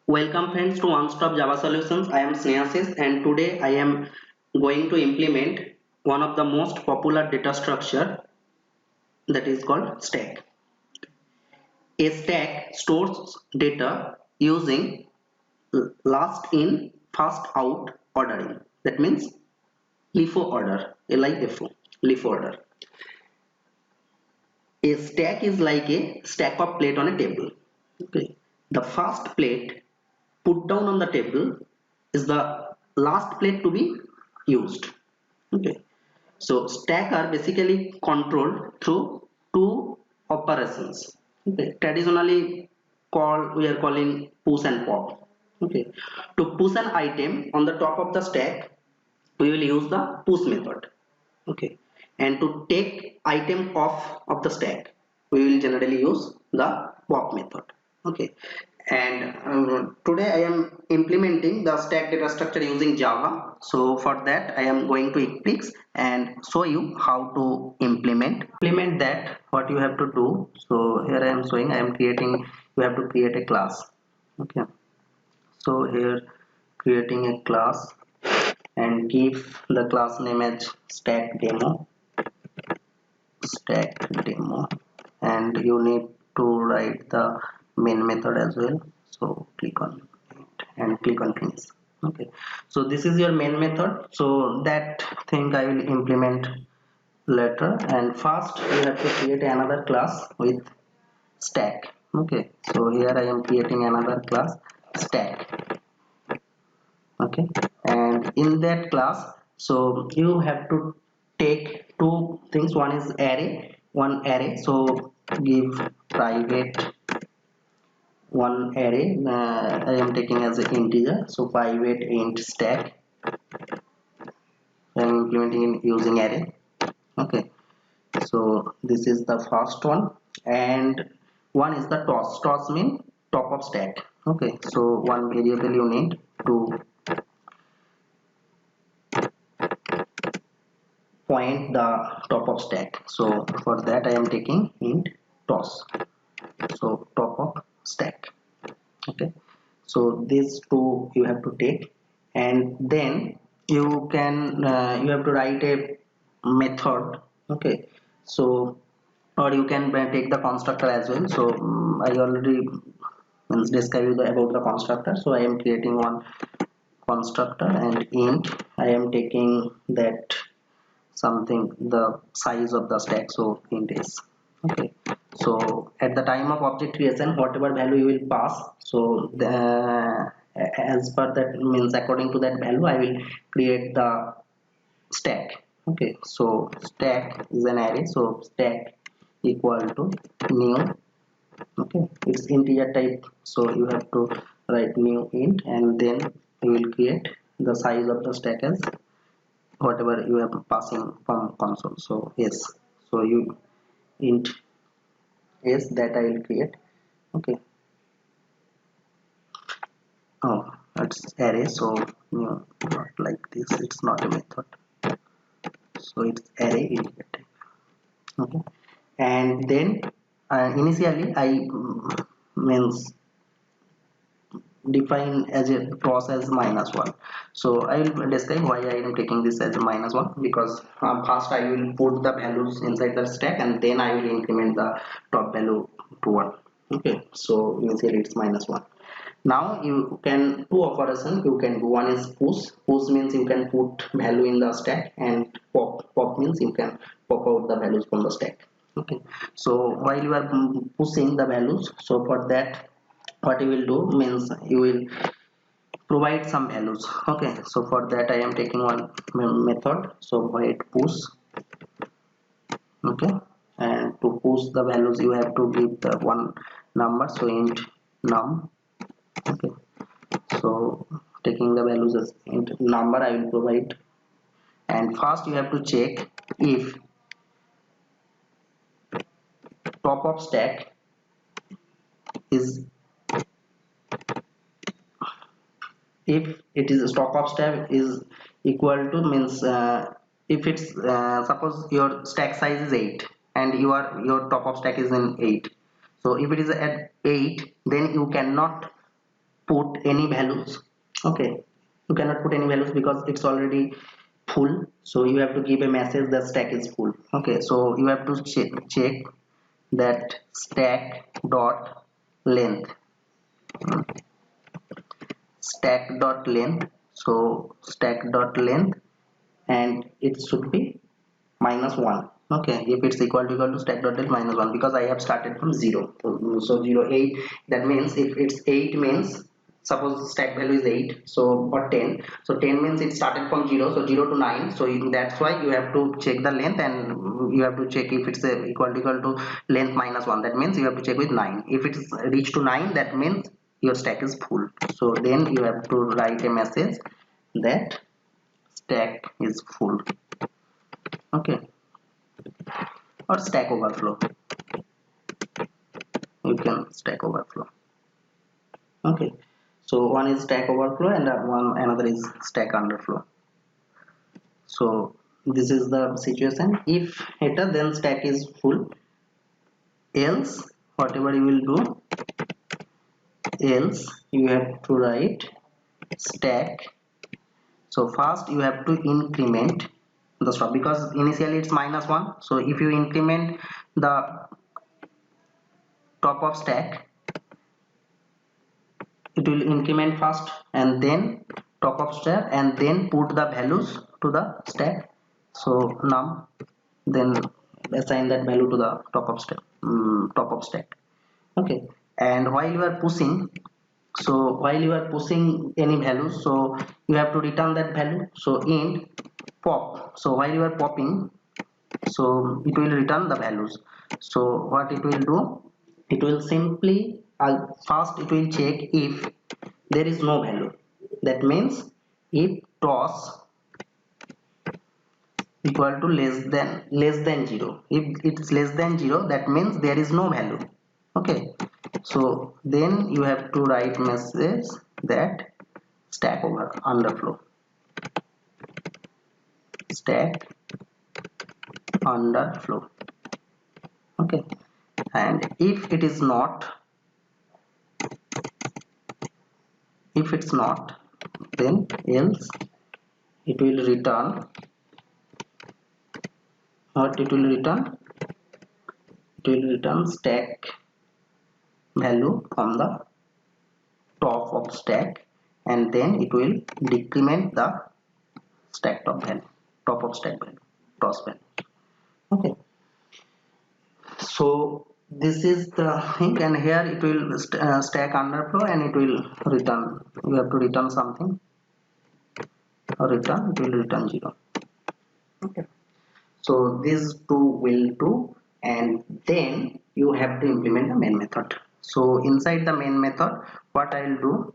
Welcome friends to One Stop Java Solutions. I am Snehasis and today I am going to implement one of the most popular data structure that is called stack. A stack stores data using last in first out ordering. That means LIFO order, LIFO, LIFO order. A stack is like a stack of plate on a table. Okay. The first plate put down on the table is the last plate to be used. Okay. So stack are basically controlled through two operations. Okay. Traditionally we are calling push and pop. Okay. To push an item on the top of the stack, we will use the push method. Okay, and to take item off of the stack we will generally use the pop method. Okay, and today I am implementing the stack data structure using Java. So for that I am going to Eclipse and show you how to implement that. What you have to do, so here I am showing, I am creating, you have to create a class. Okay, so here creating a class and give the class name as stack demo, and you need to write the main method as well. So click on it and click on finish. Okay, so this is your main method, so that thing I will implement later. And first you have to create another class with stack. Okay, so here I am creating another class stack. Okay, and in that class, so you have to take two things. One is array, so give private one array. I am taking as an integer, so private int stack. I am implementing in using array. Okay, so this is the first one, and one is the toss mean top of stack. Okay, so one variable you need to point the top of stack. So for that I am taking int toss, so top of stack. Okay, so these two you have to take, and then you have to write a method. Okay, so or you can take the constructor as well. So I already describe you about the constructor, so I am creating one constructor and int I am taking that something the size of the stack, so int is. Okay, so at the time of object creation whatever value you will pass, so as per that means according to that value I will create the stack. Okay, so stack is an array, so stack equal to new. Okay, it's integer type, so you have to write new int and then you will create the size of the stack as whatever you are passing from console. So yes, so you int is that I will create. Okay, oh, it's array, so not like this, it's not a method, so it's array integer type. Okay, and then initially I means define as a process -1. So I will describe why I am taking this as a -1, because first I will put the values inside the stack and then I will increment the top value to 1. Okay, so initially it's -1. Now you can two operations you can do. One is push means you can put value in the stack, and pop means you can pop out the values from the stack. Okay, so while you are pushing the values, so for that what you will do means you will provide some values. Okay, so for that I am taking one method, so void push. Okay, and to push the values you have to give the one number, so int num. Okay, so taking the values as int number I will provide, and first you have to check if top of stack is, if it is stock of stack is equal to means if it's suppose your stack size is 8 and your top of stack is in 8, so if it is at 8 then you cannot put any values. Okay, you cannot put any values because it's already full, so you have to give a message that stack is full. Okay, so you have to check that stack dot length, stack dot length. So stack dot length, and it should be -1. Okay, if it's equal to stack dot length -1, because I have started from 0. So 0 8, that means if it's 8 means, suppose stack value is 8, so or 10, so 10 means it started from 0, so 0 to 9. So that's why you have to check the length, and you have to check if it's equal to length -1, that means you have to check with 9. If it's reached to 9, that means your stack is full. So then you have to write a message that stack is full. Okay, or stack overflow, you can stack overflow. Okay, so one is stack overflow and another is stack underflow. So this is the situation. If header, then stack is full, else whatever you will do, else you have to write stack. So first you have to increment the stuff, because initially it's -1. So if you increment the top of stack, it will increment first and then top of stack, and then put the values to the stack. So num, then assign that value to the top of stack, top of stack. Okay, and while you are pushing, so while you are pushing any value, so you have to return that value. So int pop, so while you are popping, so it will return the values. So what it will do, it will simply first it will check if there is no value. That means if toss equal to less than 0, if it's less than 0, that means there is no value. Okay, so then you have to write message that stack over underflow, stack underflow. Okay, and if it is not, if it's not, then else it will return, what it will return, it will return stack value from the top of stack, and then it will decrement the stack top value, top of stack value, toss value. Okay, so this is the thing, and here it will stack underflow, and it will return, you have to return something, or return, it will return 0. Okay, so these two will do, and then you have to implement the main method. So inside the main method, what I will do,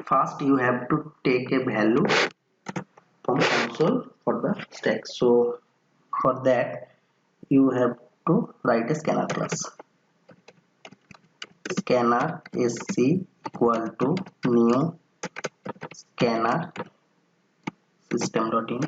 first you have to take a value from console for the stack. So for that you have to write a scanner class, scanner sc equal to new scanner system.in,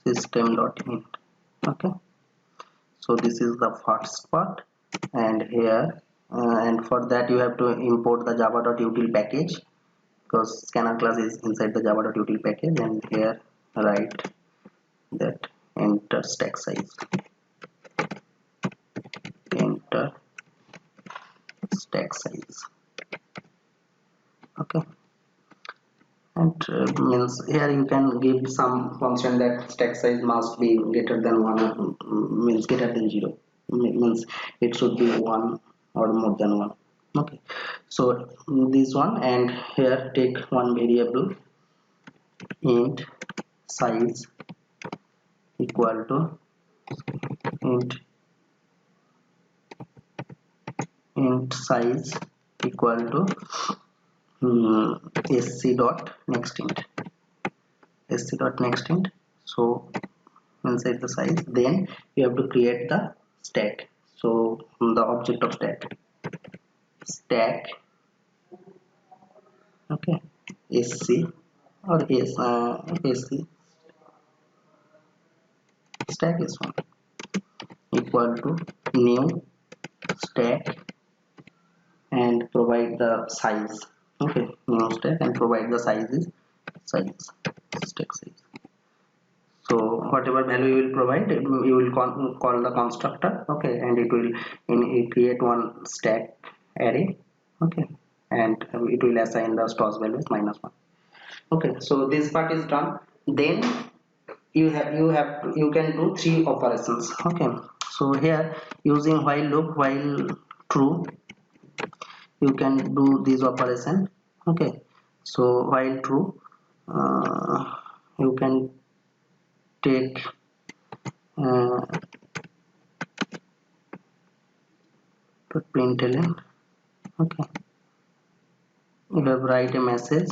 system.in. Okay, so this is the first part, and here and for that you have to import the java.util package, because scanner class is inside the java.util package, and here write that enter stack size, enter stack size. Okay, and means here you can give some function that stack size must be greater than 1, means greater than 0, means it should be 1 or more than 1. Okay, so this one, and here take one variable int size equal to int size equal to sc dot next int, sc dot next int. So inside the size, then you have to create the stack. So the object of stack, stack, okay, sc or sc stack is one equal to new stack and provide the size. Okay, new stack and provide the size is size stack size. So whatever value you will provide, you will call the constructor. Okay, and it will create one stack array. Okay, and it will assign the stores values -1. Okay, so this part is done. Then you can do three operations. Okay, so here using while loop, while true, you can do this operation. Okay, so while true, you can take uh, println. Okay, you have write a message,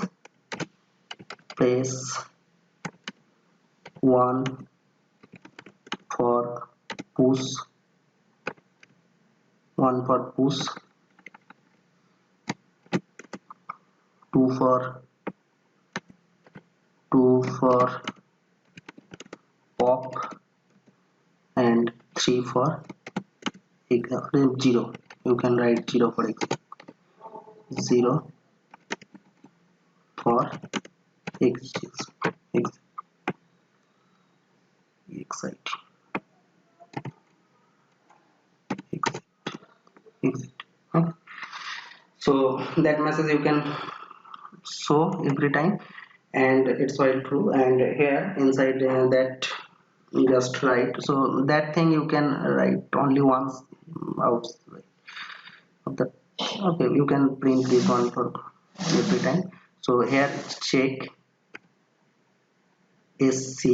place 1 for push, 1 for push, 2 for 2 for pop, and 3 for example 0. You can write 0 for example, 0 for excite, exit. Okay. So that message you can show every time, and it's while true, and here inside that just write, so that thing you can write only once outside of the. Okay, you can print this one for every time. So here check sc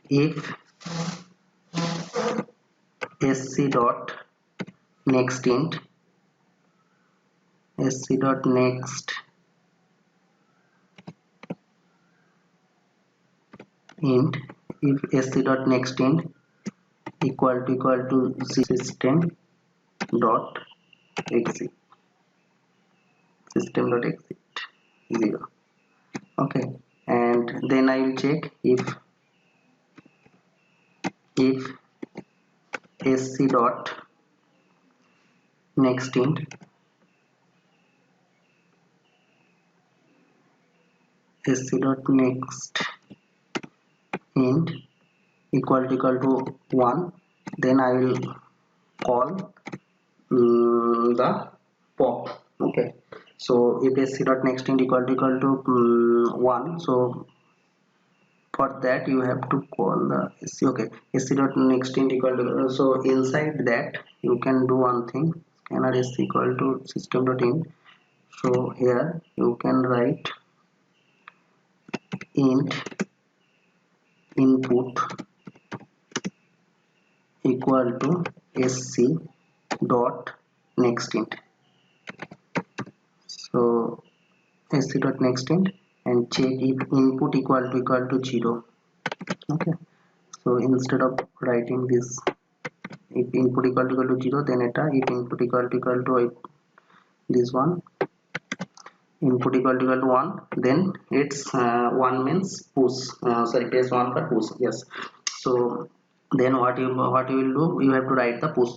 if sc dot next int, sc dot next int, if sc dot next int equal to system dot exit, system dot exit 0. Okay, and then I will check if sc dot next int sc dot next int equal to 1, then I will call the pop. Okay, so if sc dot next int equal to 1, so for that you have to call the sc. Okay, sc dot next int equal to, so inside that you can do one thing, scanner sc equal to system dot in. So here you can write int input equal to sc dot next int. So sc dot next int, and check if input equal to 0. Okay, so instead of writing this, if input equal to 0, then eta if input equal to this one, input equal to 1, then it's 1 means push, sorry, place 1 for push. Yes, so then what you will do, you have to write the push.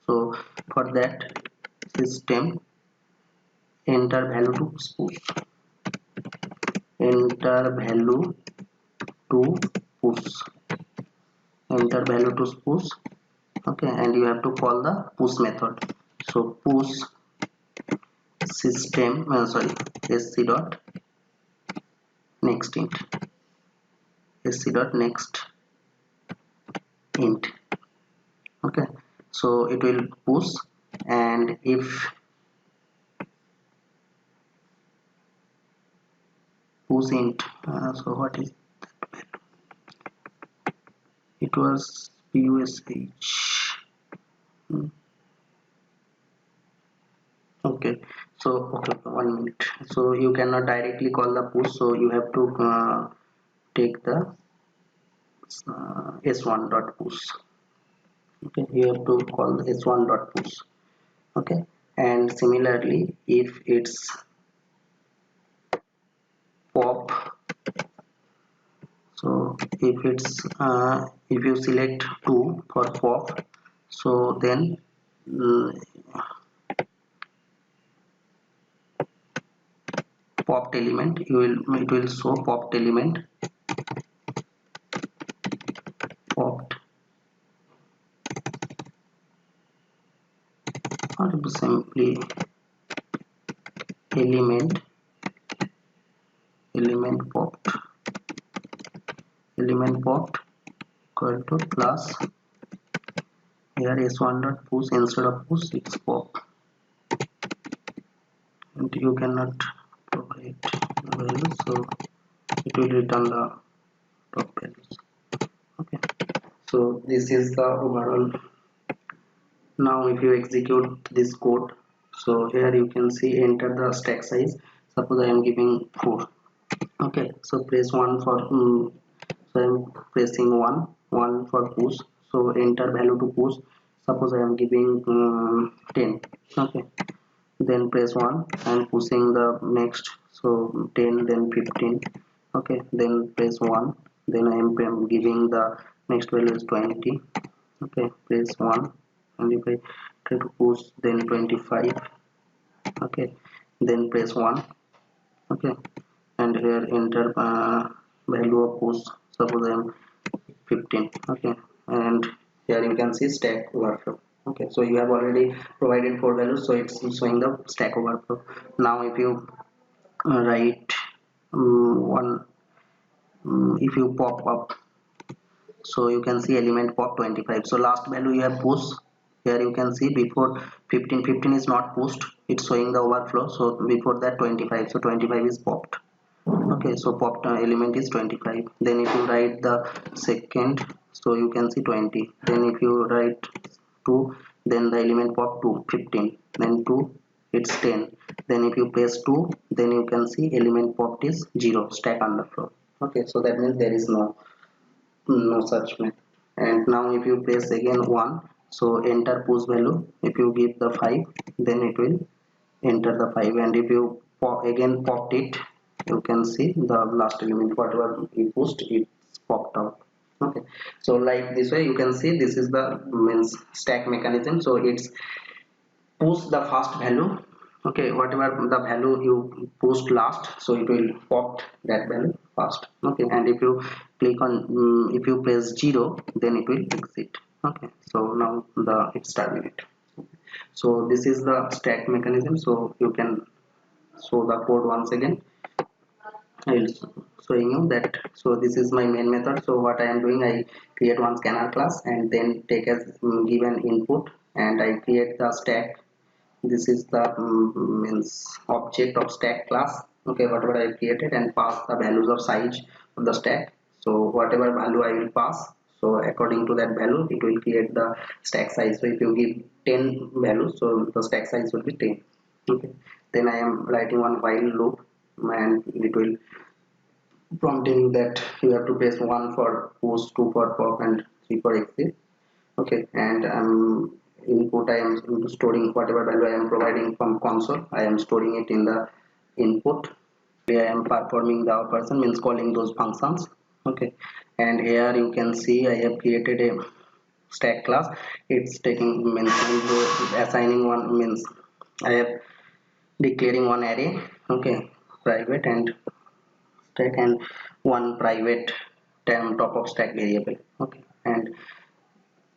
So for that, system enter value to push, enter value to push, enter value to push. Okay, and you have to call the push method. So push system sorry, sc dot next int, sc dot next int. Okay, so it will push, and if push int, so what is it, was push. Okay, so okay, 1 minute. So you cannot directly call the push, so you have to take the s1 dot push. Okay, you have to call the s1 dot push. Okay, and similarly if it's pop, so if it's if you select 2 for pop, so then mm, popped element, it will show popped element, popped, or simply element, popped, equal to plus, here s1 dot push, instead of push it's pop, and you cannot provide values, so it will return the top values. Okay, so this is the overall. Now if you execute this code, so here you can see enter the stack size. Suppose I am giving 4. Okay, so press 1 for so I am pressing 1 for push, so enter value to push. Suppose I am giving 10. Okay, then press 1 and pushing the next, so 10, then 15. Okay, then press 1, then I am giving the next value is 20. Okay, press 1, and if I try to push, then 25. Okay, then press 1. Okay, and here enter value of push, suppose I am 15. Okay, and here you can see stack overflow. Okay, so you have already provided 4 values, so it's showing the stack overflow. Now if you write one, if you pop up, so you can see element pop 25. So last value you have pushed, here you can see before 15 is not pushed, it's showing the overflow, so before that 25, so 25 is popped. Okay, so popped element is 25. Then if you write the second, so you can see 20. Then if you write 2, then the element pop 2, 15. Then 2, it's 10. Then if you press 2, then you can see element popped is 0, stack underflow. Okay, so that means there is no such method. And now if you press again 1, so enter push value. If you give the 5, then it will enter the 5, and if you again popped it, you can see the last element whatever you pushed, it's popped out. Okay, so like this way you can see this is the means stack mechanism. So it's push the first value. Okay, whatever the value you post last, so it will pop that value first. Okay, and if you click on if you press 0, then it will exit. Okay, so now the it's terminate. So this is the stack mechanism. So you can show the code once again. I will showing you that. So this is my main method. So what I am doing, I create one scanner class and then take as given input, and I create the stack. This is the means object of stack class. Okay, whatever I created, and pass the values of size of the stack. So whatever value I will pass, so according to that value it will create the stack size. So if you give 10 values, so the stack size will be 10. Okay, then I am writing one while loop, and it will prompting you that you have to press 1 for push, 2 for pop, and 3 for exit. Okay, and input I am storing whatever value I am providing from console, I am storing it in the input. Here I am performing the operation, means calling those functions. Okay, and here you can see I have created a stack class. It's taking means assigning one, means I have declaring one array. Okay, private and stack, and one private term top of stack variable. Okay, and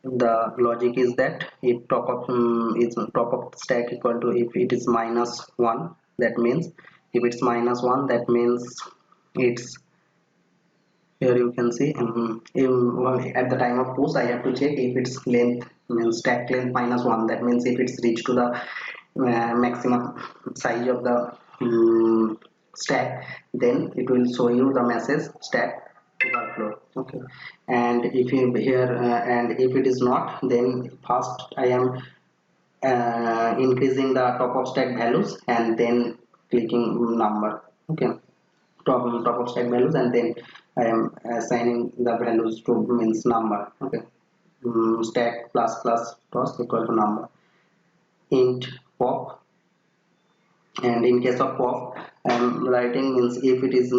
the logic is that if top of is top of stack equal to, if it is -1, that means if it's -1, that means it's, here you can see at the time of push I have to check if its length, means stack length -1, that means if it's reached to the maximum size of the stack, then it will show you the message stack overflow. Okay, and if you here and if it is not, then first I am increasing the top of stack values and then clicking number. Okay, top of stack values, and then I am assigning the values to means number. Okay, stack plus plus toss equal to number, int pop, and in case of pop I am writing, means if it is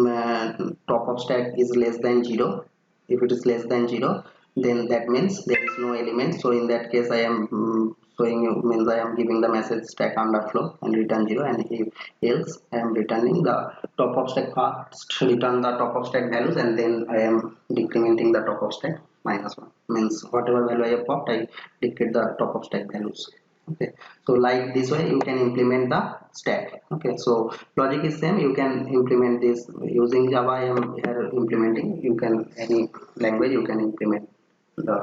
top of stack is less than 0. If it is less than 0, then that means there is no element. So in that case I am showing you means I am giving the message stack underflow and return 0, and if else I am returning the top of stack first, return the top of stack values, and then I am decrementing the top of stack -1, means whatever value I have popped I decrement the top of stack values. Okay, so like this way you can implement the stack. Okay, so logic is same, you can implement this using Java. I am here implementing, you can any language you can implement the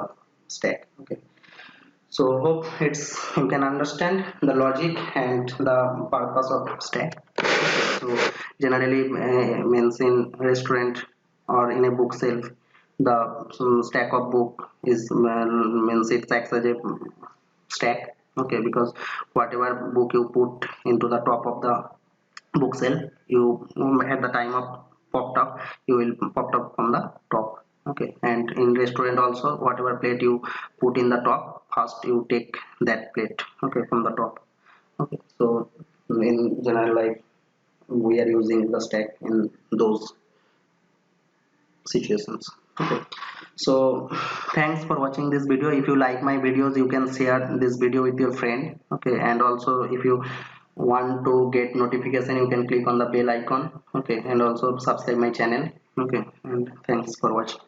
stack. Okay, so hope it's you can understand the logic and the purpose of stack. So generally means in restaurant or in a book shelf, the stack of book is means it acts as a stack. Okay, because whatever book you put into the top of the book shelf, you at the time of popped up, you will popped up from the top. Okay, and in restaurant also, whatever plate you put in the top, first you take that plate, okay, from the top. Okay, so in general life we are using the stack in those situations. Okay, so thanks for watching this video. If you like my videos, you can share this video with your friend. Okay, and also if you want to get notification, you can click on the bell icon. Okay, and also subscribe my channel. Okay, and thanks for watching.